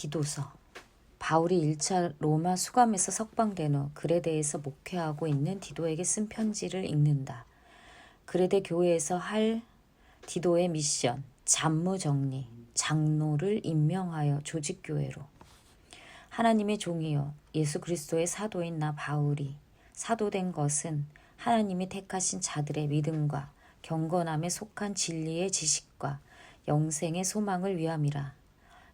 디도서. 바울이 1차 로마 수감에서 석방된 후 그레데에서 목회하고 있는 디도에게 쓴 편지를 읽는다. 그레데 교회에서 할 디도의 미션, 잡무정리, 장로를 임명하여 조직교회로. 하나님의 종이요 예수 그리스도의 사도인 나 바울이 사도된 것은 하나님이 택하신 자들의 믿음과 경건함에 속한 진리의 지식과 영생의 소망을 위함이라.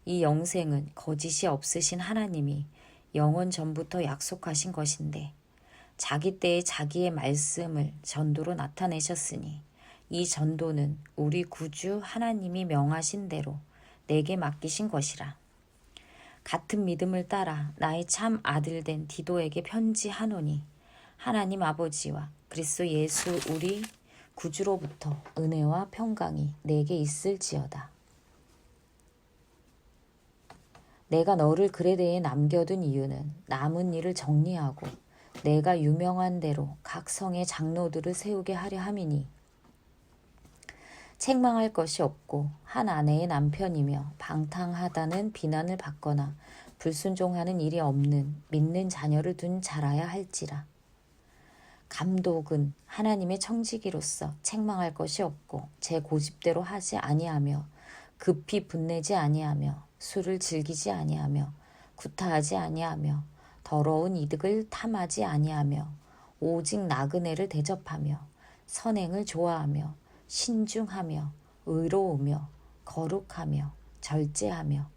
이 영생은 거짓이 없으신 하나님이 영원 전부터 약속하신 것인데 자기 때에 자기의 말씀을 전도로 나타내셨으니 이 전도는 우리 구주 하나님이 명하신 대로 내게 맡기신 것이라. 같은 믿음을 따라 나의 참 아들된 디도에게 편지하노니 하나님 아버지와 그리스도 예수 우리 구주로부터 은혜와 평강이 내게 있을지어다. 내가 너를 그레데에 남겨둔 이유는 남은 일을 정리하고 내가 유명한 대로 각 성의 장로들을 세우게 하려 함이니 책망할 것이 없고 한 아내의 남편이며 방탕하다는 비난을 받거나 불순종하는 일이 없는 믿는 자녀를 둔 자라야 할지라. 감독은 하나님의 청지기로서 책망할 것이 없고 제 고집대로 하지 아니하며 급히 분내지 아니하며 술을 즐기지 아니하며 구타하지 아니하며 더러운 이득을 탐하지 아니하며 오직 나그네를 대접하며 선행을 좋아하며 신중하며 의로우며 거룩하며 절제하며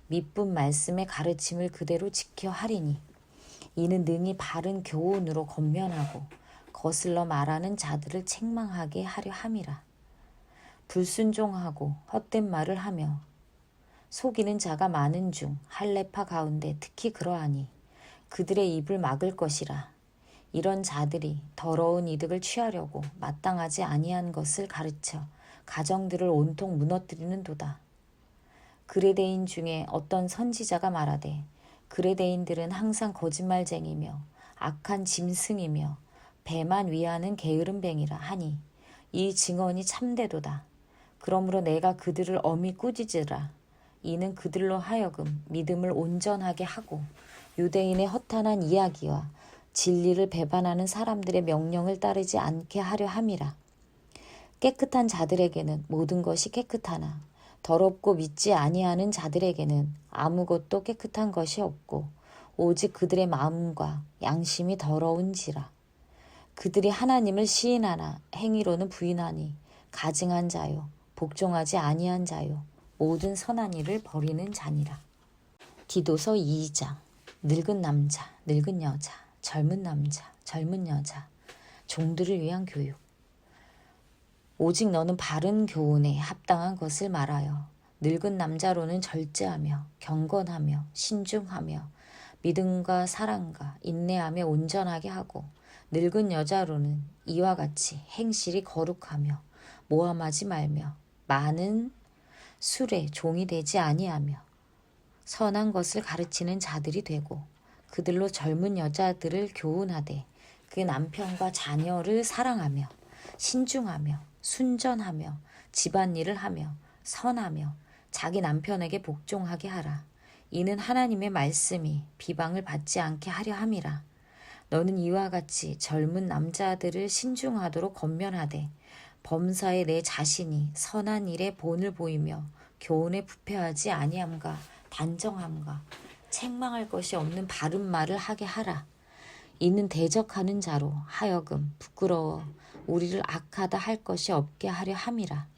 미쁜 말씀의 가르침을 그대로 지켜 하리니 이는 능히 바른 교훈으로 권면하고 거슬러 말하는 자들을 책망하게 하려 함이라. 불순종하고 헛된 말을 하며 속이는 자가 많은 중 할례파 가운데 특히 그러하니 그들의 입을 막을 것이라. 이런 자들이 더러운 이득을 취하려고 마땅하지 아니한 것을 가르쳐 가정들을 온통 무너뜨리는도다. 그레데인 중에 어떤 선지자가 말하되 그레데인들은 항상 거짓말쟁이며 악한 짐승이며 배만 위하는 게으름뱅이라 하니 이 증언이 참되도다. 그러므로 내가 그들을 엄히 꾸짖으라. 이는 그들로 하여금 믿음을 온전하게 하고 유대인의 허탄한 이야기와 진리를 배반하는 사람들의 명령을 따르지 않게 하려 함이라. 깨끗한 자들에게는 모든 것이 깨끗하나 더럽고 믿지 아니하는 자들에게는 아무것도 깨끗한 것이 없고 오직 그들의 마음과 양심이 더러운지라. 그들이 하나님을 시인하나 행위로는 부인하니 가증한 자요 복종하지 아니한 자요 모든 선한 일을 버리는 자니라. 디도서 2장. 늙은 남자, 늙은 여자, 젊은 남자, 젊은 여자, 종들을 위한 교육. 오직 너는 바른 교훈에 합당한 것을 말하여 늙은 남자로는 절제하며 경건하며 신중하며 믿음과 사랑과 인내하며 온전하게 하고 늙은 여자로는 이와 같이 행실이 거룩하며 모함하지 말며 많은 술에 종이 되지 아니하며 선한 것을 가르치는 자들이 되고 그들로 젊은 여자들을 교훈하되 그 남편과 자녀를 사랑하며 신중하며 순전하며 집안일을 하며 선하며 자기 남편에게 복종하게 하라. 이는 하나님의 말씀이 비방을 받지 않게 하려 함이라. 너는 이와 같이 젊은 남자들을 신중하도록 권면하되 범사에 내 자신이 선한 일에 본을 보이며 교훈에 부패하지 아니함과 단정함과 책망할 것이 없는 바른 말을 하게 하라. 이는 대적하는 자로 하여금 부끄러워 우리를 악하다 할 것이 없게 하려 함이라.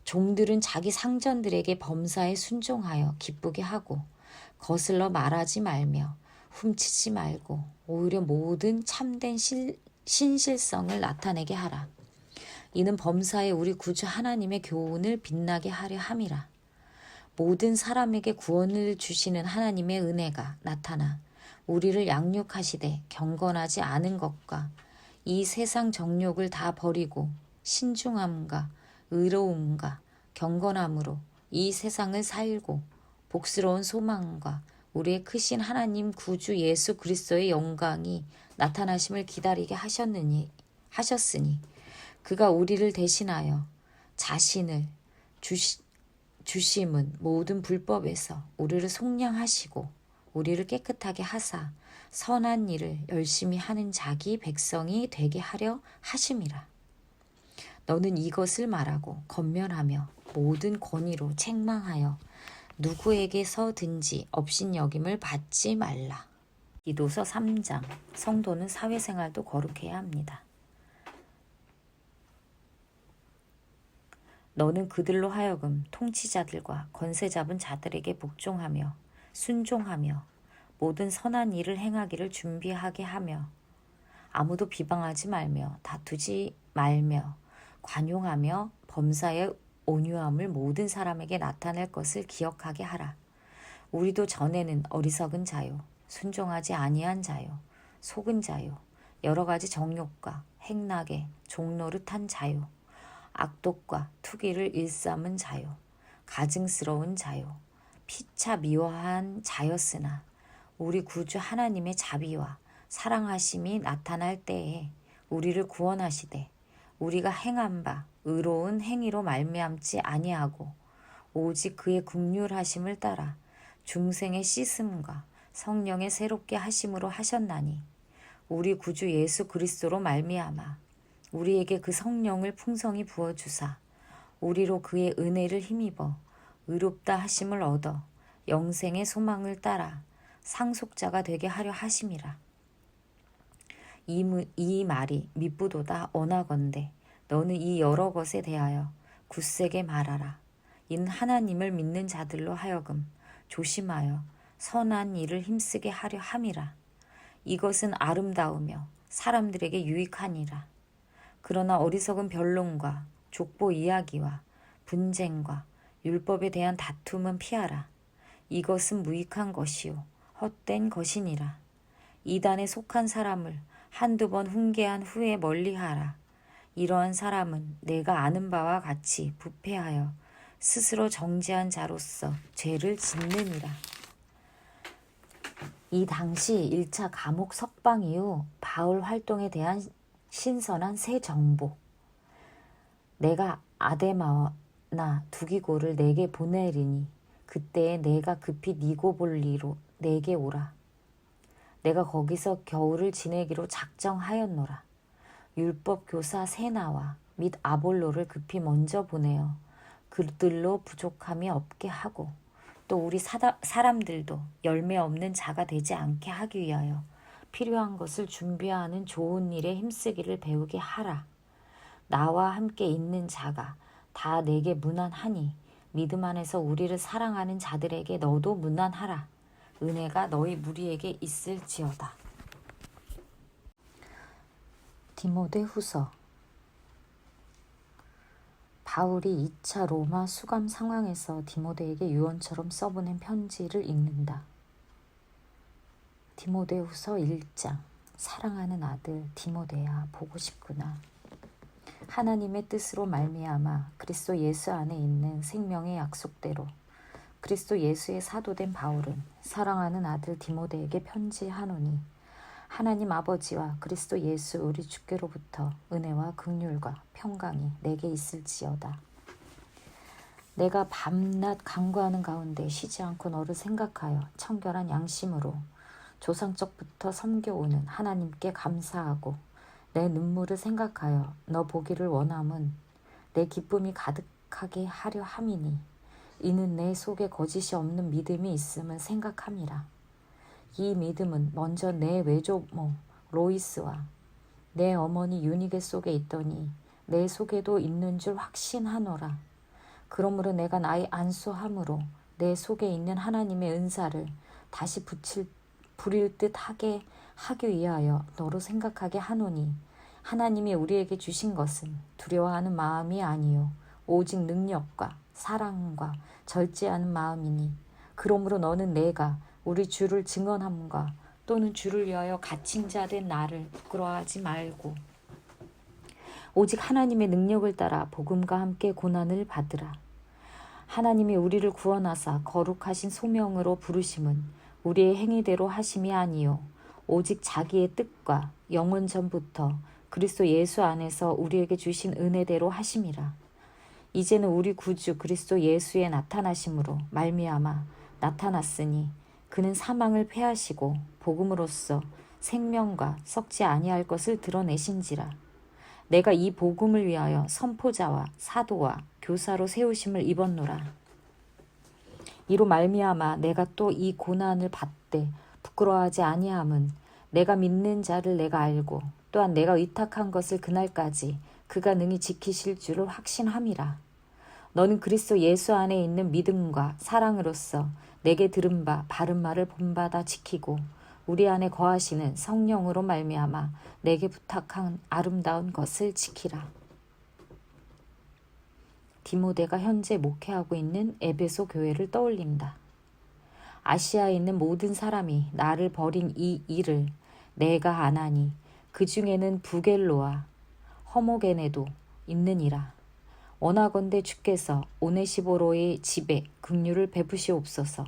종들은 자기 상전들에게 범사에 순종하여 기쁘게 하고 거슬러 말하지 말며 훔치지 말고 오히려 모든 참된 신실성을 나타내게 하라. 이는 범사에 우리 구주 하나님의 교훈을 빛나게 하려 함이라. 모든 사람에게 구원을 주시는 하나님의 은혜가 나타나 우리를 양육하시되 경건하지 않은 것과 이 세상 정욕을 다 버리고 신중함과 의로움과 경건함으로 이 세상을 살고 복스러운 소망과 우리의 크신 하나님 구주 예수 그리스도의 영광이 나타나심을 기다리게 하셨으니 그가 우리를 대신하여 자신을 주심은 모든 불법에서 우리를 속량하시고 우리를 깨끗하게 하사 선한 일을 열심히 하는 자기 백성이 되게 하려 하심이라. 너는 이것을 말하고 권면하며 모든 권위로 책망하여 누구에게서든지 업신여김을 받지 말라. 디도서 3장. 성도는 사회생활도 거룩해야 합니다. 너는 그들로 하여금 통치자들과 권세 잡은 자들에게 복종하며 순종하며 모든 선한 일을 행하기를 준비하게 하며 아무도 비방하지 말며 다투지 말며 관용하며 범사의 온유함을 모든 사람에게 나타낼 것을 기억하게 하라. 우리도 전에는 어리석은 자요, 순종하지 아니한 자요, 속은 자요, 여러 가지 정욕과 행락에 종노릇한 자요, 악독과 투기를 일삼은 자요, 가증스러운 자요, 피차 미워한 자였으나 우리 구주 하나님의 자비와 사랑하심이 나타날 때에 우리를 구원하시되 우리가 행한 바 의로운 행위로 말미암지 아니하고 오직 그의 긍휼하심을 따라 중생의 씻음과 성령의 새롭게 하심으로 하셨나니 우리 구주 예수 그리스도로 말미암아 우리에게 그 성령을 풍성히 부어주사 우리로 그의 은혜를 힘입어 의롭다 하심을 얻어 영생의 소망을 따라 상속자가 되게 하려 하심이라. 이 말이 미쁘도다 원하건대 너는 이 여러 것에 대하여 굳세게 말하라. 이는 하나님을 믿는 자들로 하여금 조심하여 선한 일을 힘쓰게 하려 함이라. 이것은 아름다우며 사람들에게 유익하니라. 그러나 어리석은 변론과 족보 이야기와 분쟁과 율법에 대한 다툼은 피하라. 이것은 무익한 것이요 헛된 것이니라. 이단에 속한 사람을 한두 번 훈계한 후에 멀리하라. 이러한 사람은 내가 아는 바와 같이 부패하여 스스로 정죄한 자로서 죄를 짓느니라. 이 당시 1차 감옥 석방 이후 바울 활동에 대한 신선한 새 정보. 내가 아데마나 두기고를 내게 보내리니 그때에 내가 급히 니고볼리로 내게 오라. 내가 거기서 겨울을 지내기로 작정하였노라. 율법 교사 세나와 및 아볼로를 급히 먼저 보내어 그들로 부족함이 없게 하고 또 우리 사람들도 열매 없는 자가 되지 않게 하기 위하여 필요한 것을 준비하는 좋은 일에 힘쓰기를 배우게 하라. 나와 함께 있는 자가 다 내게 문안하니 믿음 안에서 우리를 사랑하는 자들에게 너도 문안하라. 은혜가 너희 무리에게 있을지어다. 디모데후서. 바울이 2차 로마 수감 상황에서 디모데에게 유언처럼 써보낸 편지를 읽는다. 디모데후서 1장. 사랑하는 아들 디모데야, 보고 싶구나. 하나님의 뜻으로 말미암아 그리스도 예수 안에 있는 생명의 약속대로 그리스도 예수의 사도된 바울은 사랑하는 아들 디모데에게 편지하노니 하나님 아버지와 그리스도 예수 우리 주께로부터 은혜와 긍휼과 평강이 내게 있을지어다. 내가 밤낮 간구하는 가운데 쉬지 않고 너를 생각하여 청결한 양심으로 조상적부터 섬겨오는 하나님께 감사하고 내 눈물을 생각하여 너 보기를 원함은 내 기쁨이 가득하게 하려 함이니 이는 내 속에 거짓이 없는 믿음이 있음을 생각함이라. 이 믿음은 먼저 내 외조모 로이스와 내 어머니 유니게 속에 있더니 내 속에도 있는 줄 확신하노라. 그러므로 내가 나의 안수함으로 내 속에 있는 하나님의 은사를 다시 부릴 듯 하게 하기 위하여 너로 생각하게 하노니 하나님이 우리에게 주신 것은 두려워하는 마음이 아니요 오직 능력과 사랑과 절제하는 마음이니 그러므로 너는 내가 우리 주를 증언함과 또는 주를 위하여 갇힌 자 된 나를 부끄러워하지 말고 오직 하나님의 능력을 따라 복음과 함께 고난을 받으라. 하나님이 우리를 구원하사 거룩하신 소명으로 부르심은 우리의 행위대로 하심이 아니요 오직 자기의 뜻과 영원 전부터 그리스도 예수 안에서 우리에게 주신 은혜대로 하심이라. 이제는 우리 구주 그리스도 예수의 나타나심으로 말미암아 나타났으니 그는 사망을 패하시고 복음으로써 생명과 썩지 아니할 것을 드러내신지라. 내가 이 복음을 위하여 선포자와 사도와 교사로 세우심을 입었노라. 이로 말미암아 내가 또 이 고난을 받되 부끄러워하지 아니함은 내가 믿는 자를 내가 알고 또한 내가 의탁한 것을 그날까지 그가 능히 지키실 줄을 확신함이라. 너는 그리스도 예수 안에 있는 믿음과 사랑으로서 내게 들은 바 바른 말을 본받아 지키고 우리 안에 거하시는 성령으로 말미암아 내게 부탁한 아름다운 것을 지키라. 디모데가 현재 목회하고 있는 에베소 교회를 떠올린다. 아시아에 있는 모든 사람이 나를 버린 이 일을 내가 아나니 그 중에는 부겔로와 허모게네도 있느니라. 원하건대 주께서 오네시보로의 집에 긍휼을 베푸시옵소서.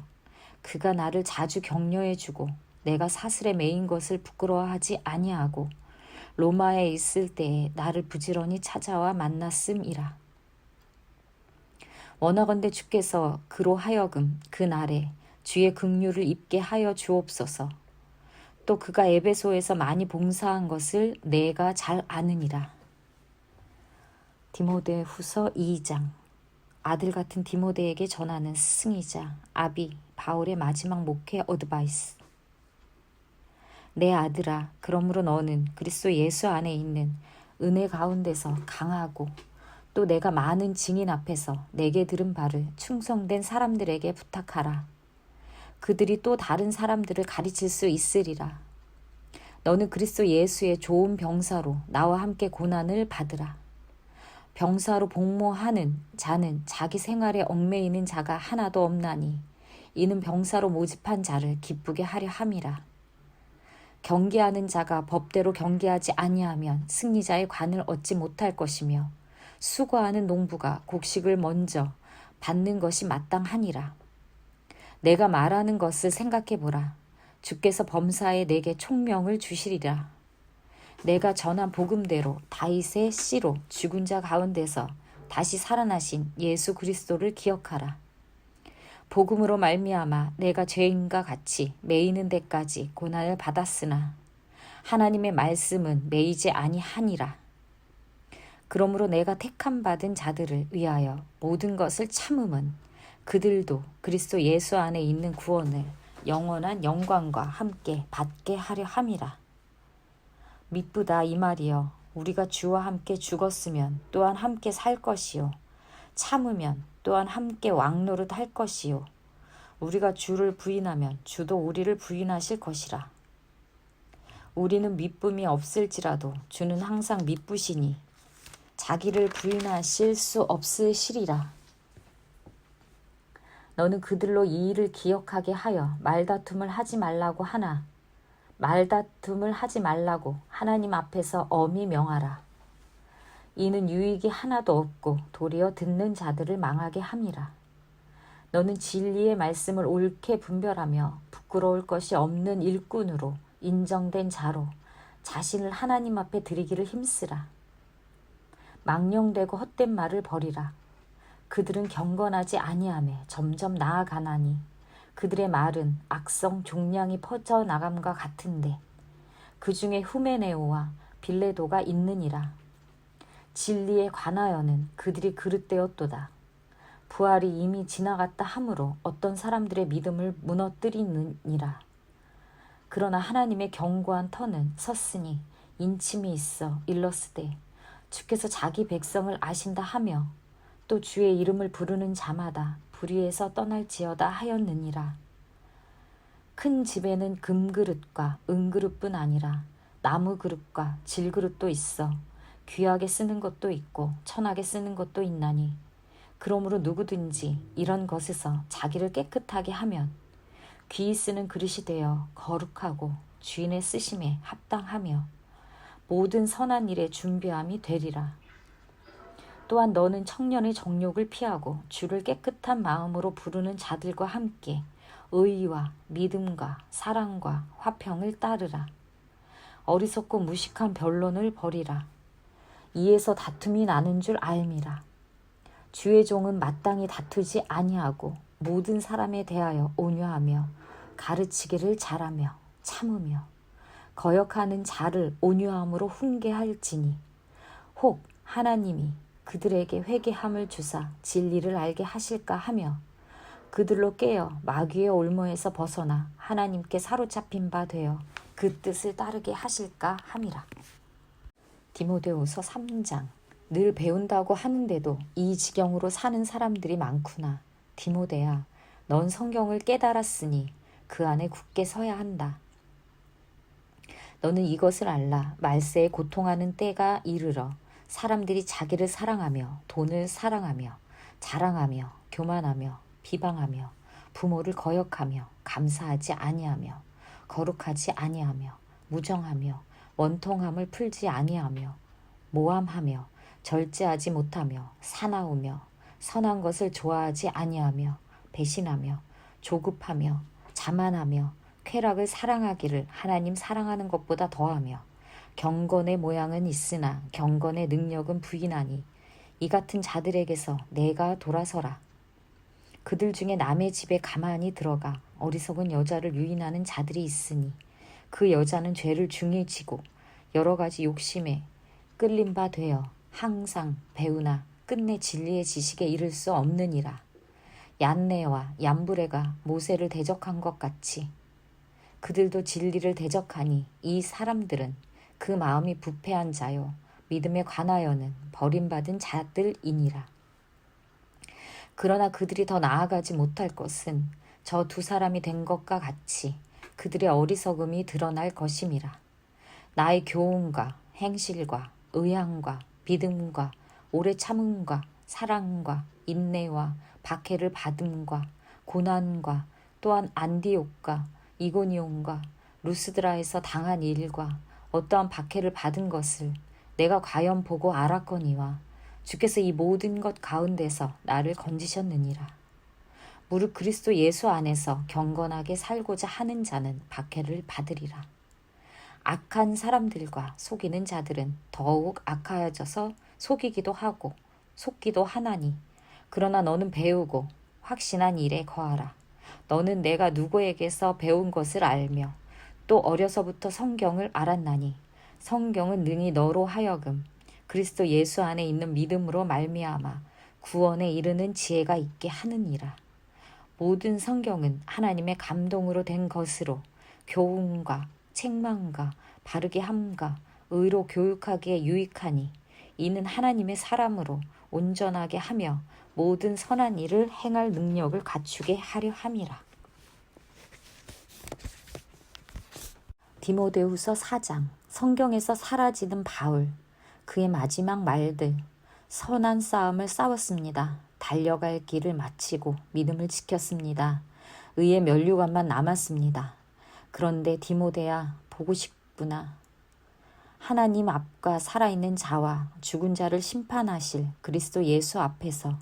그가 나를 자주 격려해 주고 내가 사슬에 매인 것을 부끄러워하지 아니하고 로마에 있을 때에 나를 부지런히 찾아와 만났음이라. 원하건대 주께서 그로 하여금 그 날에 주의 긍휼을 입게 하여 주옵소서. 또 그가 에베소에서 많이 봉사한 것을 내가 잘 아느니라. 디모데 후서 2장. 아들 같은 디모데에게 전하는 스승이자 아비 바울의 마지막 목회 어드바이스. 내 아들아, 그러므로 너는 그리스도 예수 안에 있는 은혜 가운데서 강하고 또 내가 많은 증인 앞에서 내게 들은 바를 충성된 사람들에게 부탁하라. 그들이 또 다른 사람들을 가르칠 수 있으리라. 너는 그리스도 예수의 좋은 병사로 나와 함께 고난을 받으라. 병사로 복무하는 자는 자기 생활에 얽매이는 자가 하나도 없나니 이는 병사로 모집한 자를 기쁘게 하려 함이라. 경계하는 자가 법대로 경계하지 아니하면 승리자의 관을 얻지 못할 것이며 수고하는 농부가 곡식을 먼저 받는 것이 마땅하니라. 내가 말하는 것을 생각해보라. 주께서 범사에 내게 총명을 주시리라. 내가 전한 복음대로 다윗의 씨로 죽은 자 가운데서 다시 살아나신 예수 그리스도를 기억하라. 복음으로 말미암아 내가 죄인과 같이 매이는 데까지 고난을 받았으나 하나님의 말씀은 매이지 아니하니라. 그러므로 내가 택함 받은 자들을 위하여 모든 것을 참음은 그들도 그리스도 예수 안에 있는 구원을 영원한 영광과 함께 받게 하려 함이라. 미쁘다 이 말이여. 우리가 주와 함께 죽었으면 또한 함께 살 것이요 참으면 또한 함께 왕노릇 할 것이요 우리가 주를 부인하면 주도 우리를 부인하실 것이라. 우리는 미쁨이 없을지라도 주는 항상 미쁘시니 자기를 부인하실 수 없으시리라. 너는 그들로 이 일을 기억하게 하여 말다툼을 하지 말라고 하나님 앞에서 엄히 명하라. 이는 유익이 하나도 없고 도리어 듣는 자들을 망하게 함이라. 너는 진리의 말씀을 옳게 분별하며 부끄러울 것이 없는 일꾼으로 인정된 자로 자신을 하나님 앞에 드리기를 힘쓰라. 망령되고 헛된 말을 버리라. 그들은 경건하지 아니하며 점점 나아가나니 그들의 말은 악성 종량이 퍼져나감과 같은데 그 중에 후메네오와 빌레도가 있느니라. 진리에 관하여는 그들이 그릇되었도다. 부활이 이미 지나갔다 하므로 어떤 사람들의 믿음을 무너뜨리느니라. 그러나 하나님의 견고한 터는 섰으니 인침이 있어 일렀으되 주께서 자기 백성을 아신다 하며 또 주의 이름을 부르는 자마다 불의에서 떠날지어다 하였느니라. 큰 집에는 금그릇과 은그릇뿐 아니라 나무 그릇과 질그릇도 있어 귀하게 쓰는 것도 있고 천하게 쓰는 것도 있나니 그러므로 누구든지 이런 것에서 자기를 깨끗하게 하면 귀히 쓰는 그릇이 되어 거룩하고 주인의 쓰심에 합당하며 모든 선한 일에 준비함이 되리라. 또한 너는 청년의 정욕을 피하고 주를 깨끗한 마음으로 부르는 자들과 함께 의와 믿음과 사랑과 화평을 따르라. 어리석고 무식한 변론을 버리라. 이에서 다툼이 나는 줄 알미라. 주의 종은 마땅히 다투지 아니하고 모든 사람에 대하여 온유하며 가르치기를 잘하며 참으며 거역하는 자를 온유함으로 훈계할지니 혹 하나님이 그들에게 회개함을 주사 진리를 알게 하실까 하며 그들로 깨어 마귀의 올무에서 벗어나 하나님께 사로잡힌 바 되어 그 뜻을 따르게 하실까 함이라. 디모데후서 3장. 늘 배운다고 하는데도 이 지경으로 사는 사람들이 많구나. 디모데야, 넌 성경을 깨달았으니 그 안에 굳게 서야 한다. 너는 이것을 알라. 말세에 고통하는 때가 이르러 사람들이 자기를 사랑하며 돈을 사랑하며 자랑하며 교만하며 비방하며 부모를 거역하며 감사하지 아니하며 거룩하지 아니하며 무정하며 원통함을 풀지 아니하며 모함하며 절제하지 못하며 사나우며 선한 것을 좋아하지 아니하며 배신하며 조급하며 자만하며 쾌락을 사랑하기를 하나님 사랑하는 것보다 더하며 경건의 모양은 있으나 경건의 능력은 부인하니 이 같은 자들에게서 내가 돌아서라. 그들 중에 남의 집에 가만히 들어가 어리석은 여자를 유인하는 자들이 있으니 그 여자는 죄를 중히 지고 여러 가지 욕심에 끌린 바 되어 항상 배우나 끝내 진리의 지식에 이를 수 없느니라. 얀네와 얀브레가 모세를 대적한 것 같이 그들도 진리를 대적하니 이 사람들은 그 마음이 부패한 자요 믿음에 관하여는 버림받은 자들이니라. 그러나 그들이 더 나아가지 못할 것은 저 두 사람이 된 것과 같이 그들의 어리석음이 드러날 것임이라. 나의 교훈과 행실과 의향과 믿음과 오래 참음과 사랑과 인내와 박해를 받음과 고난과 또한 안디옥과 이고니온과 루스드라에서 당한 일과 어떠한 박해를 받은 것을 내가 과연 보고 알았거니와 주께서 이 모든 것 가운데서 나를 건지셨느니라. 무릇 그리스도 예수 안에서 경건하게 살고자 하는 자는 박해를 받으리라. 악한 사람들과 속이는 자들은 더욱 악하여져서 속이기도 하고 속기도 하나니 그러나 너는 배우고 확신한 일에 거하라. 너는 내가 누구에게서 배운 것을 알며 또 어려서부터 성경을 알았나니 성경은 능히 너로 하여금 그리스도 예수 안에 있는 믿음으로 말미암아 구원에 이르는 지혜가 있게 하느니라. 모든 성경은 하나님의 감동으로 된 것으로 교훈과 책망과 바르게 함과 의로 교육하기에 유익하니 이는 하나님의 사람으로 온전하게 하며 모든 선한 일을 행할 능력을 갖추게 하려 함이라. 디모데후서 4장. 성경에서 사라지는 바울. 그의 마지막 말들. 선한 싸움을 싸웠습니다. 달려갈 길을 마치고 믿음을 지켰습니다. 의의 면류관만 남았습니다. 그런데 디모데야, 보고 싶구나. 하나님 앞과 살아있는 자와 죽은 자를 심판하실 그리스도 예수 앞에서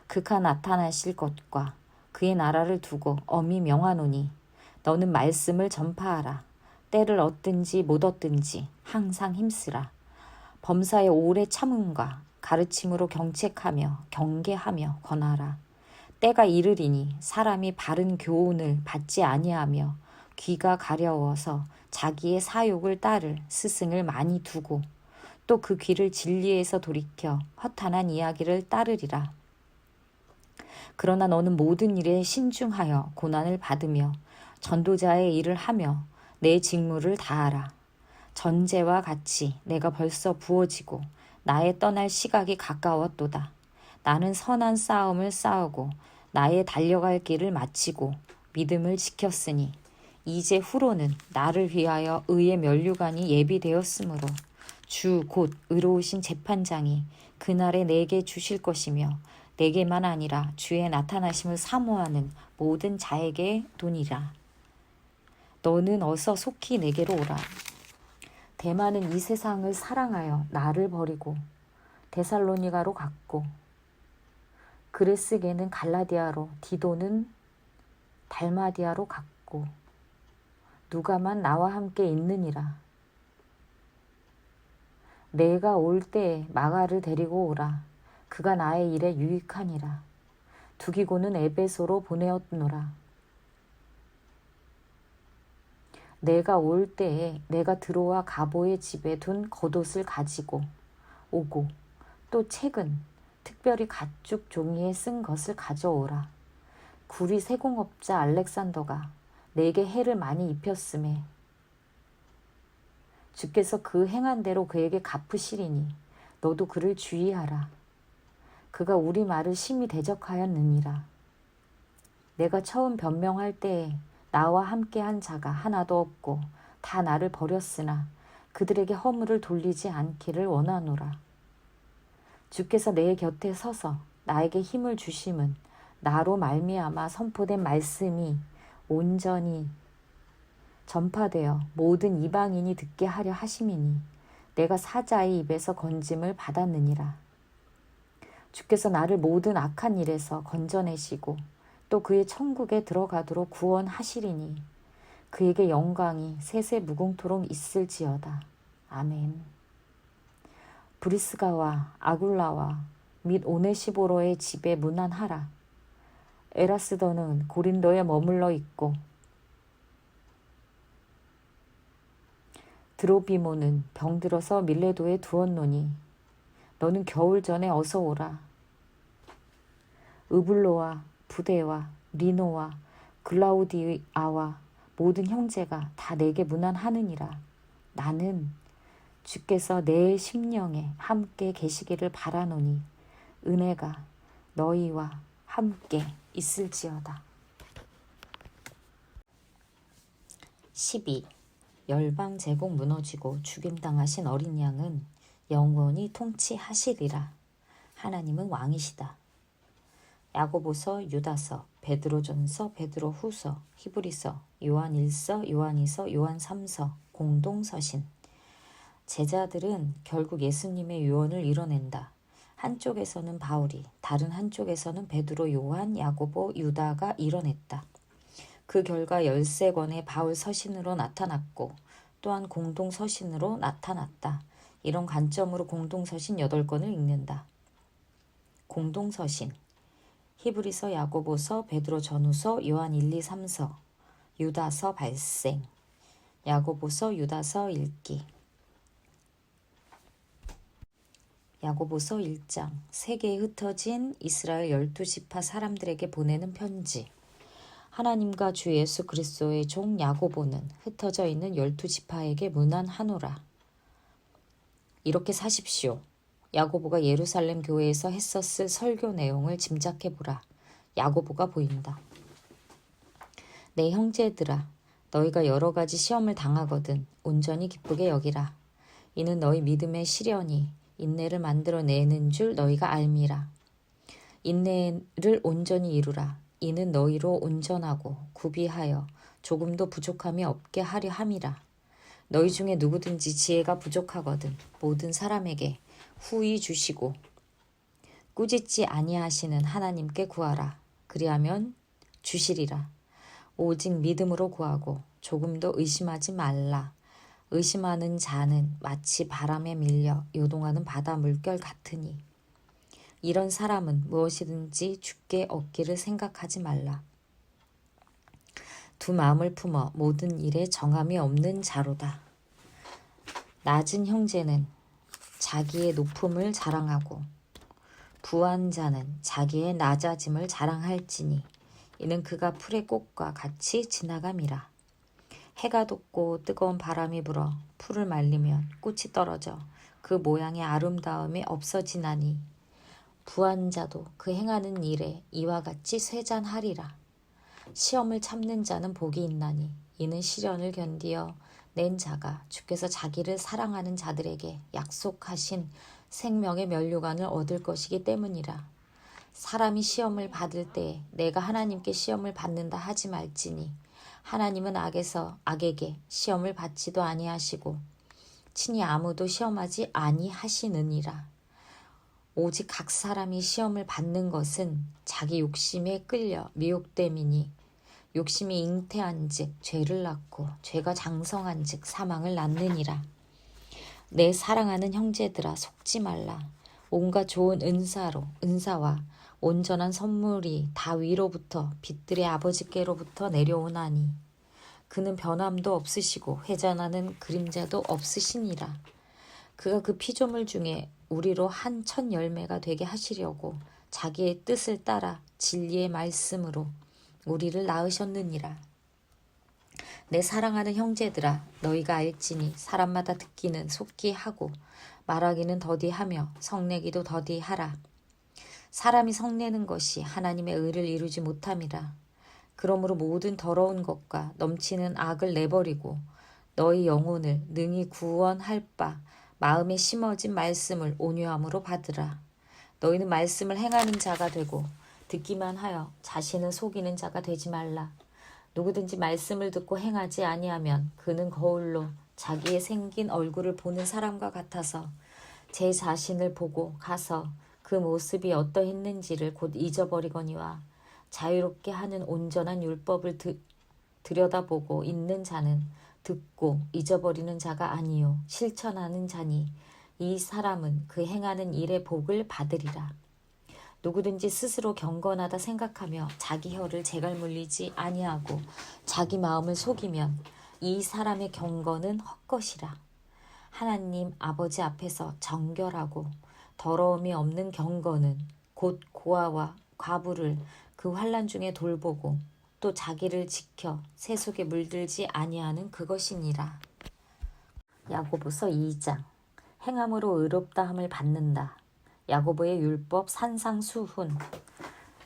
그가 나타나실 것과 그의 나라를 두고 엄히 명하노니 너는 말씀을 전파하라. 때를 얻든지 못 얻든지 항상 힘쓰라. 범사에 오래 참음과 가르침으로 경책하며 경계하며 권하라. 때가 이르리니 사람이 바른 교훈을 받지 아니하며 귀가 가려워서 자기의 사욕을 따를 스승을 많이 두고 또 그 귀를 진리에서 돌이켜 허탄한 이야기를 따르리라. 그러나 너는 모든 일에 신중하여 고난을 받으며 전도자의 일을 하며 내 직무를 다하라. 전제와 같이 내가 벌써 부어지고 나의 떠날 시각이 가까웠도다. 나는 선한 싸움을 싸우고 나의 달려갈 길을 마치고 믿음을 지켰으니 이제 후로는 나를 위하여 의의 면류관이 예비되었으므로 주 곧 의로우신 재판장이 그날에 내게 주실 것이며 내게만 아니라 주의 나타나심을 사모하는 모든 자에게 도니라. 너는 어서 속히 내게로 오라. 대마는 이 세상을 사랑하여 나를 버리고 데살로니가로 갔고 그레스게는 갈라디아로 디도는 달마디아로 갔고 누가만 나와 함께 있느니라. 내가 올 때에 마가를 데리고 오라. 그가 나의 일에 유익하니라. 두기고는 에베소로 보내었노라. 내가 올 때에 내가 들어와 가보의 집에 둔 겉옷을 가지고 오고 또 책은 특별히 가죽 종이에 쓴 것을 가져오라. 구리 세공업자 알렉산더가 내게 해를 많이 입혔음에 주께서 그 행한 대로 그에게 갚으시리니 너도 그를 주의하라. 그가 우리 말을 심히 대적하였느니라. 내가 처음 변명할 때에 나와 함께한 자가 하나도 없고 다 나를 버렸으나 그들에게 허물을 돌리지 않기를 원하노라. 주께서 내 곁에 서서 나에게 힘을 주심은 나로 말미암아 선포된 말씀이 온전히 전파되어 모든 이방인이 듣게 하려 하심이니 내가 사자의 입에서 건짐을 받았느니라. 주께서 나를 모든 악한 일에서 건져내시고 또 그의 천국에 들어가도록 구원하시리니 그에게 영광이 세세 무궁토록 있을지어다. 아멘. 브리스가와 아굴라와 및 오네시보로의 집에 문안하라. 에라스더는 고린도에 머물러 있고 드로비모는 병들어서 밀레도에 두었노니 너는 겨울 전에 어서 오라. 으블로와 부데와 리노와 글라우디아와 모든 형제가 다 내게 문안하느니라. 나는 주께서 내 심령에 함께 계시기를 바라노니 은혜가 너희와 함께 있을지어다. 12. 열방 제국 무너지고 죽임당하신 어린 양은 영원히 통치하시리라. 하나님은 왕이시다. 야고보서, 유다서, 베드로전서, 베드로후서, 히브리서, 요한일서, 요한이서, 요한삼서, 공동서신. 제자들은 결국 예수님의 유언을 이뤄낸다. 한쪽에서는 바울이, 다른 한쪽에서는 베드로, 요한, 야고보, 유다가 이뤄냈다. 그 결과 13권의 바울 서신으로 나타났고 또한 공동서신으로 나타났다. 이런 관점으로 공동서신 8권을 읽는다. 공동서신 히브리서, 야고보서, 베드로 전후서, 요한 1, 2, 3서, 유다서 발생, 야고보서, 유다서 읽기. 야고보서 1장, 세계에 흩어진 이스라엘 12지파 사람들에게 보내는 편지. 하나님과 주 예수 그리스도의 종 야고보는 흩어져 있는 12지파에게 문안하노라. 이렇게 사십시오. 야고보가 예루살렘 교회에서 했었을 설교 내용을 짐작해보라. 야고보가 보인다. 내 형제들아, 너희가 여러 가지 시험을 당하거든 온전히 기쁘게 여기라. 이는 너희 믿음의 시련이 인내를 만들어내는 줄 너희가 알미라. 인내를 온전히 이루라. 이는 너희로 온전하고 구비하여 조금도 부족함이 없게 하려 함이라. 너희 중에 누구든지 지혜가 부족하거든 모든 사람에게 후히 주시고 꾸짖지 아니하시는 하나님께 구하라. 그리하면 주시리라. 오직 믿음으로 구하고 조금도 의심하지 말라. 의심하는 자는 마치 바람에 밀려 요동하는 바다 물결 같으니 이런 사람은 무엇이든지 주께 얻기를 생각하지 말라. 두 마음을 품어 모든 일에 정함이 없는 자로다. 낮은 형제는 자기의 높음을 자랑하고 부한 자는 자기의 낮아짐을 자랑할지니 이는 그가 풀의 꽃과 같이 지나감이라. 해가 돋고 뜨거운 바람이 불어 풀을 말리면 꽃이 떨어져 그 모양의 아름다움이 없어지나니 부한 자도 그 행하는 일에 이와 같이 쇠잔하리라. 시험을 참는 자는 복이 있나니 이는 시련을 견디어 낸 자가 주께서 자기를 사랑하는 자들에게 약속하신 생명의 면류관을 얻을 것이기 때문이라. 사람이 시험을 받을 때 내가 하나님께 시험을 받는다 하지 말지니 하나님은 악에게 시험을 받지도 아니하시고 친히 아무도 시험하지 아니하시느니라. 오직 각 사람이 시험을 받는 것은 자기 욕심에 끌려 미혹됨이니 욕심이 잉태한즉 죄를 낳고 죄가 장성한즉 사망을 낳느니라. 내 사랑하는 형제들아 속지 말라. 온갖 좋은 은사와 온전한 선물이 다 위로부터 빛들의 아버지께로부터 내려오나니 그는 변함도 없으시고 회전하는 그림자도 없으시니라. 그가 그 피조물 중에 우리로 한 첫 열매가 되게 하시려고 자기의 뜻을 따라 진리의 말씀으로 우리를 낳으셨느니라. 내 사랑하는 형제들아, 너희가 알지니 사람마다 듣기는 속기 하고 말하기는 더디하며 성내기도 더디하라. 사람이 성내는 것이 하나님의 의를 이루지 못함이라. 그러므로 모든 더러운 것과 넘치는 악을 내버리고 너희 영혼을 능히 구원할 바 마음에 심어진 말씀을 온유함으로 받으라. 너희는 말씀을 행하는 자가 되고 듣기만 하여 자신을 속이는 자가 되지 말라. 누구든지 말씀을 듣고 행하지 아니하면 그는 거울로 자기의 생긴 얼굴을 보는 사람과 같아서 제 자신을 보고 가서 그 모습이 어떠했는지를 곧 잊어버리거니와 자유롭게 하는 온전한 율법을 들여다보고 있는 자는 듣고 잊어버리는 자가 아니요 실천하는 자니 이 사람은 그 행하는 일의 복을 받으리라. 누구든지 스스로 경건하다 생각하며 자기 혀를 제갈 물리지 아니하고 자기 마음을 속이면 이 사람의 경건은 헛것이라. 하나님 아버지 앞에서 정결하고 더러움이 없는 경건은 곧 고아와 과부를 그 환난 중에 돌보고 또 자기를 지켜 세속에 물들지 아니하는 그것이니라. 야고보서 2장. 행함으로 의롭다함을 받는다. 야고보의 율법 산상수훈.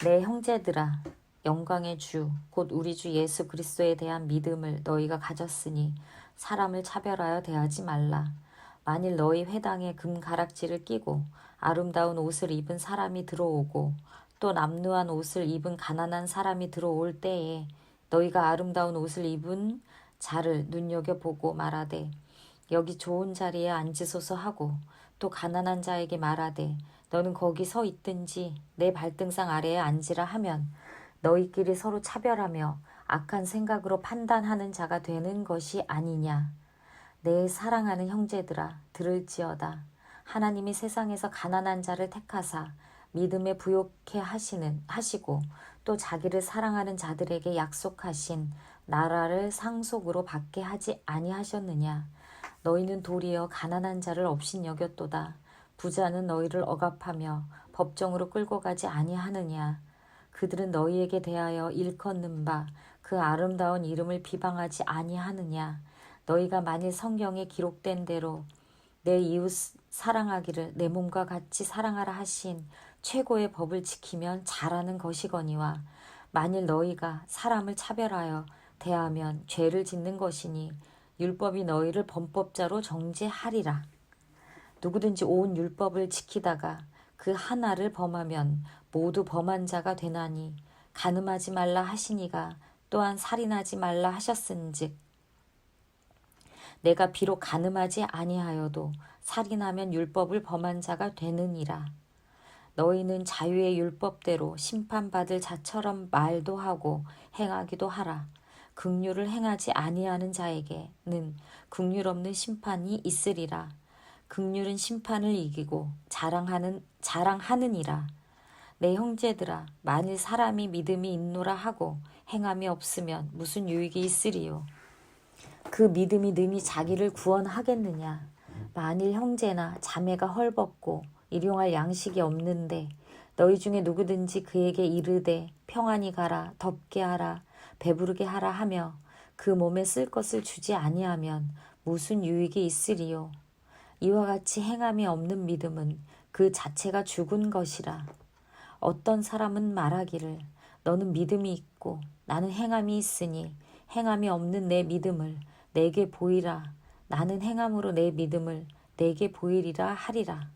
내 형제들아, 영광의 주 곧 우리 주 예수 그리스도에 대한 믿음을 너희가 가졌으니 사람을 차별하여 대하지 말라. 만일 너희 회당에 금가락지를 끼고 아름다운 옷을 입은 사람이 들어오고 또 남루한 옷을 입은 가난한 사람이 들어올 때에 너희가 아름다운 옷을 입은 자를 눈여겨보고 말하되 여기 좋은 자리에 앉으소서 하고 또 가난한 자에게 말하되 너는 거기 서 있든지 내 발등상 아래에 앉으라 하면 너희끼리 서로 차별하며 악한 생각으로 판단하는 자가 되는 것이 아니냐. 내 사랑하는 형제들아, 들을지어다. 하나님이 세상에서 가난한 자를 택하사 믿음에 부요케 하시고 또 자기를 사랑하는 자들에게 약속하신 나라를 상속으로 받게 하지 아니하셨느냐. 너희는 도리어 가난한 자를 업신여겼도다. 부자는 너희를 억압하며 법정으로 끌고 가지 아니하느냐. 그들은 너희에게 대하여 일컫는 바 그 아름다운 이름을 비방하지 아니하느냐. 너희가 만일 성경에 기록된 대로 내 이웃 사랑하기를 내 몸과 같이 사랑하라 하신 최고의 법을 지키면 잘하는 것이거니와 만일 너희가 사람을 차별하여 대하면 죄를 짓는 것이니 율법이 너희를 범법자로 정죄하리라. 누구든지 온 율법을 지키다가 그 하나를 범하면 모두 범한 자가 되나니 간음하지 말라 하시니가 또한 살인하지 말라 하셨은즉 내가 비록 간음하지 아니하여도 살인하면 율법을 범한 자가 되느니라. 너희는 자유의 율법대로 심판받을 자처럼 말도 하고 행하기도 하라. 긍휼을 행하지 아니하는 자에게는 긍휼 없는 심판이 있으리라. 긍휼은 심판을 이기고 자랑하느니라. 내 형제들아, 만일 사람이 믿음이 있노라 하고 행함이 없으면 무슨 유익이 있으리요. 그 믿음이 능히 자기를 구원하겠느냐. 만일 형제나 자매가 헐벗고 일용할 양식이 없는데 너희 중에 누구든지 그에게 이르되 평안히 가라, 덥게 하라, 배부르게 하라 하며 그 몸에 쓸 것을 주지 아니하면 무슨 유익이 있으리요. 이와 같이 행함이 없는 믿음은 그 자체가 죽은 것이라. 어떤 사람은 말하기를 너는 믿음이 있고 나는 행함이 있으니 행함이 없는 내 믿음을 내게 보이라. 나는 행함으로 내 믿음을 내게 보이리라 하리라.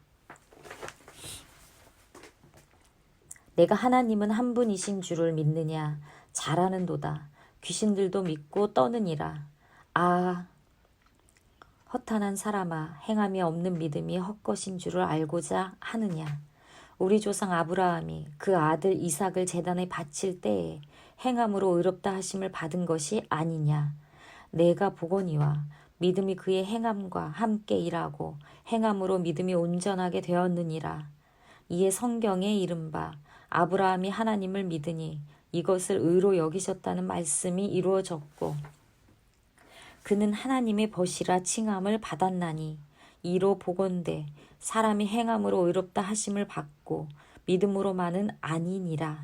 내가 하나님은 한 분이신 줄을 믿느냐. 잘하는도다. 귀신들도 믿고 떠느니라. 아, 허탄한 사람아, 행함이 없는 믿음이 헛것인 줄을 알고자 하느냐. 우리 조상 아브라함이 그 아들 이삭을 제단에 바칠 때에 행함으로 의롭다 하심을 받은 것이 아니냐. 내가 보거니와 믿음이 그의 행함과 함께 일하고 행함으로 믿음이 온전하게 되었느니라. 이에 성경에 이른바 아브라함이 하나님을 믿으니 이것을 의로 여기셨다는 말씀이 이루어졌고 그는 하나님의 벗이라 칭함을 받았나니 이로 보건대 사람이 행함으로 의롭다 하심을 받고 믿음으로만은 아니니라.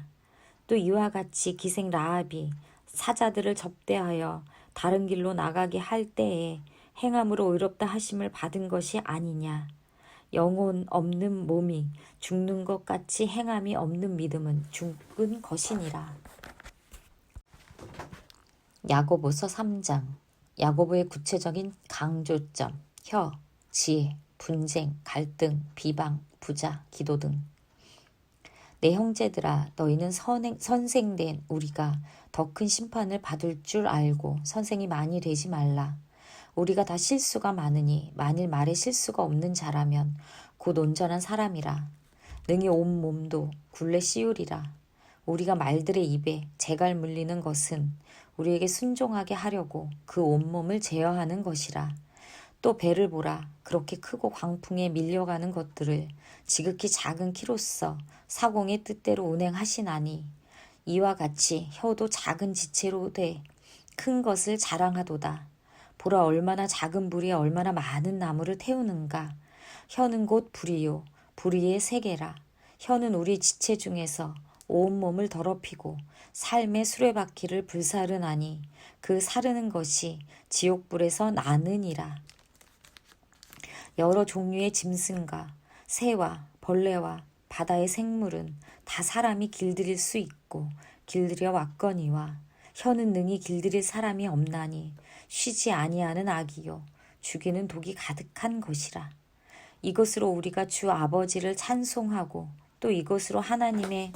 또 이와 같이 기생 라합이 사자들을 접대하여 다른 길로 나가게 할 때에 행함으로 의롭다 하심을 받은 것이 아니냐. 영혼 없는 몸이 죽는 것 같이 행함이 없는 믿음은 죽은 것이니라. 야고보서 3장. 야고보의 구체적인 강조점, 혀, 지혜, 분쟁, 갈등, 비방, 부자, 기도 등. 내 형제들아, 너희는 선생된 우리가 더 큰 심판을 받을 줄 알고 선생이 많이 되지 말라. 우리가 다 실수가 많으니 만일 말에 실수가 없는 자라면 곧 온전한 사람이라. 능히 온 몸도 굴레 씌우리라. 우리가 말들의 입에 재갈 물리는 것은 우리에게 순종하게 하려고 그 온몸을 제어하는 것이라. 또 배를 보라. 그렇게 크고 광풍에 밀려가는 것들을 지극히 작은 키로써 사공의 뜻대로 운행하시나니 이와 같이 혀도 작은 지체로 돼 큰 것을 자랑하도다. 보라 얼마나 작은 불이 얼마나 많은 나무를 태우는가. 혀는 곧 불이요 불의의 세계라. 혀는 우리 지체 중에서 온몸을 더럽히고 삶의 수레바퀴를 불사르나니 그 사르는 것이 지옥불에서 나느니라. 여러 종류의 짐승과 새와 벌레와 바다의 생물은 다 사람이 길들일 수 있고 길들여 왔거니와 혀는 능히 길들일 사람이 없나니 쉬지 아니하는 악이요 죽이는 독이 가득한 것이라. 이것으로 우리가 주 아버지를 찬송하고 또 이것으로 하나님의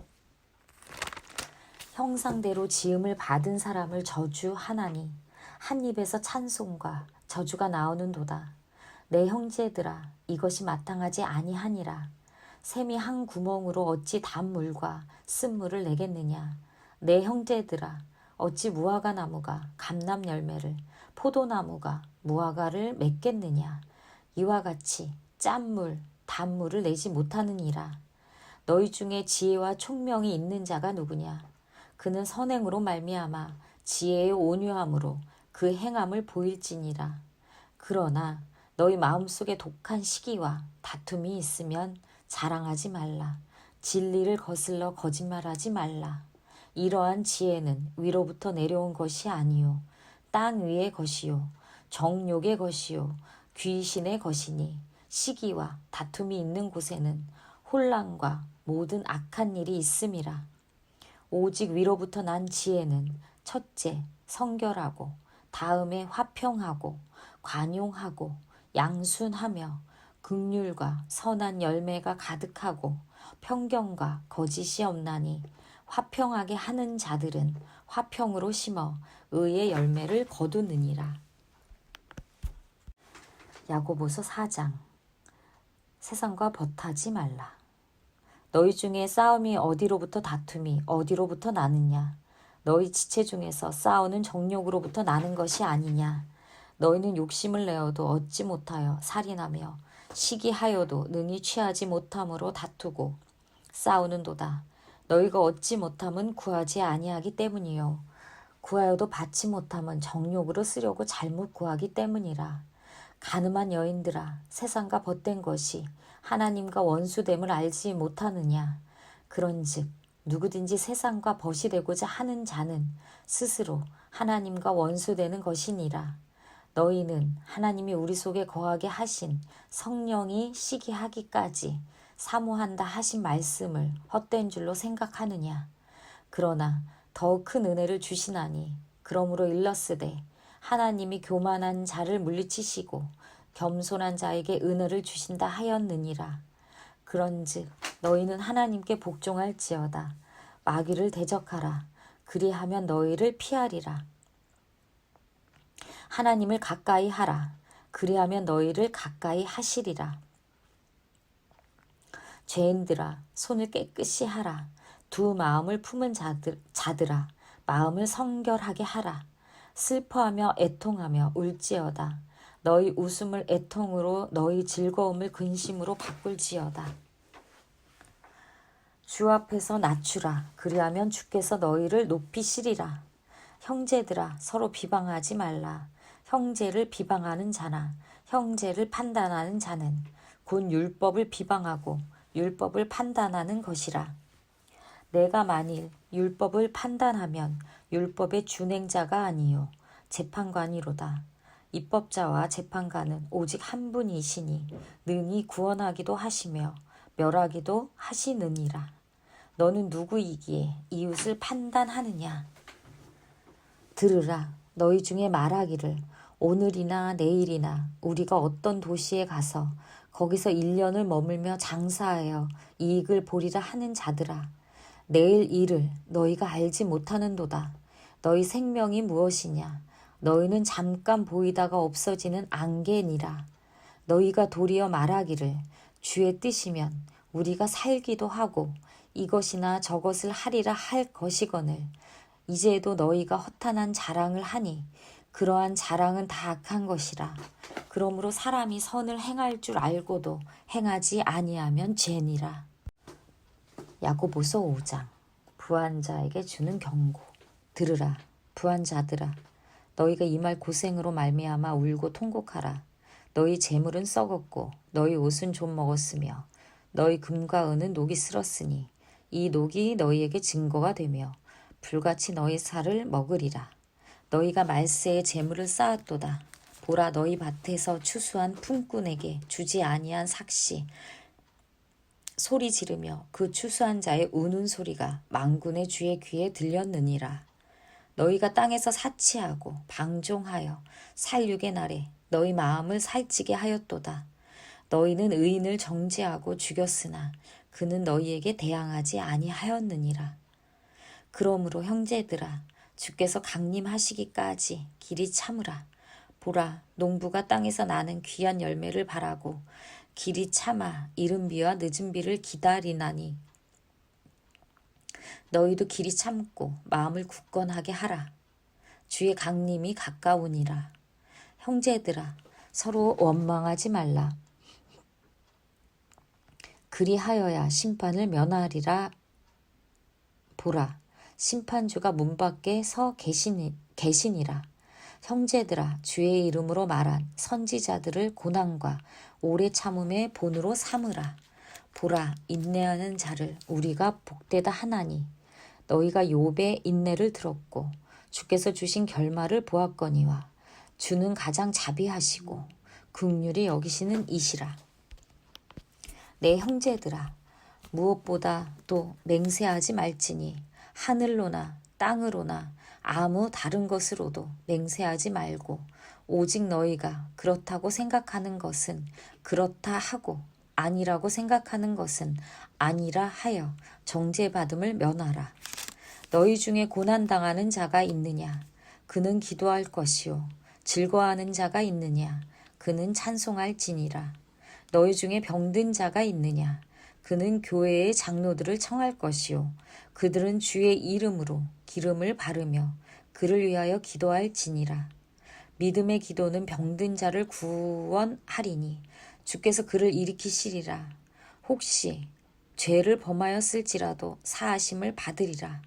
형상대로 지음을 받은 사람을 저주하나니 한 입에서 찬송과 저주가 나오는도다. 내 형제들아, 이것이 마땅하지 아니하니라. 샘이 한 구멍으로 어찌 단물과 쓴물을 내겠느냐. 내 형제들아, 어찌 무화과 나무가 감람 열매를 포도나무가 무화과를 맺겠느냐. 이와 같이 짠물, 단물을 내지 못하느니라. 너희 중에 지혜와 총명이 있는 자가 누구냐. 그는 선행으로 말미암아 지혜의 온유함으로 그 행함을 보일지니라. 그러나 너희 마음속에 독한 시기와 다툼이 있으면 자랑하지 말라. 진리를 거슬러 거짓말하지 말라. 이러한 지혜는 위로부터 내려온 것이 아니요 땅 위의 것이요 정욕의 것이요 귀신의 것이니 시기와 다툼이 있는 곳에는 혼란과 모든 악한 일이 있음이라. 오직 위로부터 난 지혜는 첫째 성결하고 다음에 화평하고 관용하고 양순하며 긍휼과 선한 열매가 가득하고 편견과 거짓이 없나니 화평하게 하는 자들은 화평으로 심어 의의 열매를 거두느니라. 야고보서 4장. 세상과 벗하지 말라. 너희 중에 싸움이 어디로부터 다툼이 어디로부터 나느냐. 너희 지체 중에서 싸우는 정욕으로부터 나는 것이 아니냐. 너희는 욕심을 내어도 얻지 못하여 살인하며 시기하여도 능히 취하지 못함으로 다투고 싸우는도다. 너희가 얻지 못함은 구하지 아니하기 때문이요 구하여도 받지 못함은 정욕으로 쓰려고 잘못 구하기 때문이라. 가늠한 여인들아, 세상과 벗된 것이 하나님과 원수됨을 알지 못하느냐. 그런즉 누구든지 세상과 벗이 되고자 하는 자는 스스로 하나님과 원수되는 것이니라. 너희는 하나님이 우리 속에 거하게 하신 성령이 시기하기까지 사모한다 하신 말씀을 헛된 줄로 생각하느냐. 그러나 더 큰 은혜를 주시나니 그러므로 일렀으되 하나님이 교만한 자를 물리치시고 겸손한 자에게 은혜를 주신다 하였느니라. 그런즉 너희는 하나님께 복종할지어다. 마귀를 대적하라. 그리하면 너희를 피하리라. 하나님을 가까이 하라. 그리하면 너희를 가까이 하시리라. 죄인들아, 손을 깨끗이 하라. 두 마음을 품은 자들아, 마음을 성결하게 하라. 슬퍼하며 애통하며 울지어다. 너희 웃음을 애통으로 너희 즐거움을 근심으로 바꿀지어다. 주 앞에서 낮추라. 그리하면 주께서 너희를 높이시리라. 형제들아 서로 비방하지 말라. 형제를 비방하는 자나 형제를 판단하는 자는 곧 율법을 비방하고 율법을 판단하는 것이라. 내가 만일 율법을 판단하면 율법의 준행자가 아니요 재판관이로다. 입법자와 재판관은 오직 한 분이시니 능히 구원하기도 하시며 멸하기도 하시느니라. 너는 누구이기에 이웃을 판단하느냐? 들으라. 너희 중에 말하기를 오늘이나 내일이나 우리가 어떤 도시에 가서 거기서 1년을 머물며 장사하여 이익을 보리라 하는 자들아. 내일 일을 너희가 알지 못하는도다. 너희 생명이 무엇이냐? 너희는 잠깐 보이다가 없어지는 안개니라. 너희가 도리어 말하기를 주의 뜻이면 우리가 살기도 하고 이것이나 저것을 하리라 할 것이거늘 이제도 너희가 허탄한 자랑을 하니 그러한 자랑은 다 악한 것이라. 그러므로 사람이 선을 행할 줄 알고도 행하지 아니하면 죄니라. 야고보서 5장. 부한 자에게 주는 경고. 들으라. 부한 자들아 너희가 이 말 고생으로 말미암아 울고 통곡하라. 너희 재물은 썩었고 너희 옷은 좀 먹었으며 너희 금과 은은 녹이 슬었으니 이 녹이 너희에게 증거가 되며 불같이 너희 살을 먹으리라. 너희가 말세에 재물을 쌓았도다. 보라 너희 밭에서 추수한 품꾼에게 주지 아니한 삭시 소리 지르며 그 추수한 자의 우는 소리가 만군의 주의 귀에 들렸느니라. 너희가 땅에서 사치하고 방종하여 살육의 날에 너희 마음을 살찌게 하였도다. 너희는 의인을 정죄하고 죽였으나 그는 너희에게 대항하지 아니하였느니라. 그러므로 형제들아 주께서 강림하시기까지 길이 참으라. 보라 농부가 땅에서 나는 귀한 열매를 바라고 길이 참아 이른 비와 늦은 비를 기다리나니 너희도 길이 참고 마음을 굳건하게 하라. 주의 강림이 가까우니라. 형제들아 서로 원망하지 말라. 그리하여야 심판을 면하리라. 보라 심판주가 문 밖에 서 계시니라. 형제들아 주의 이름으로 말한 선지자들을 고난과 오래 참음의 본으로 삼으라. 보라 인내하는 자를 우리가 복되다 하나니 너희가 욥의 인내를 들었고 주께서 주신 결말을 보았거니와 주는 가장 자비하시고 긍휼히 여기시는 이시라. 내 형제들아 무엇보다 또 맹세하지 말지니 하늘로나 땅으로나 아무 다른 것으로도 맹세하지 말고 오직 너희가 그렇다고 생각하는 것은 그렇다 하고 아니라고 생각하는 것은 아니라 하여 정죄받음을 면하라. 너희 중에 고난당하는 자가 있느냐? 그는 기도할 것이요. 즐거워하는 자가 있느냐? 그는 찬송할지니라. 너희 중에 병든 자가 있느냐? 그는 교회의 장로들을 청할 것이요. 그들은 주의 이름으로 기름을 바르며 그를 위하여 기도할지니라. 믿음의 기도는 병든 자를 구원하리니 주께서 그를 일으키시리라. 혹시 죄를 범하였을지라도 사하심을 받으리라.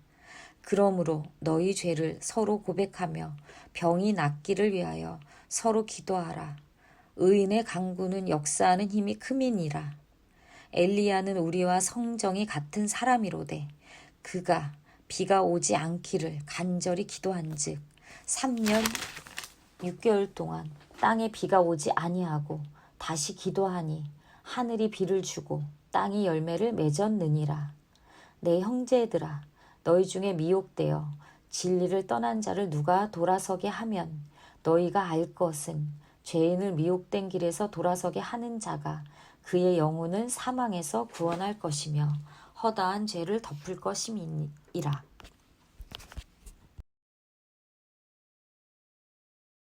그러므로 너희 죄를 서로 고백하며 병이 낫기를 위하여 서로 기도하라. 의인의 강구는 역사하는 힘이 큼이니라. 엘리야는 우리와 성정이 같은 사람이로되 그가 비가 오지 않기를 간절히 기도한즉 3년 6개월 동안 땅에 비가 오지 아니하고 다시 기도하니 하늘이 비를 주고 땅이 열매를 맺었느니라. 내 형제들아 너희 중에 미혹되어 진리를 떠난 자를 누가 돌아서게 하면 너희가 알 것은 죄인을 미혹된 길에서 돌아서게 하는 자가 그의 영혼을 사망에서 구원할 것이며 허다한 죄를 덮을 것임이라.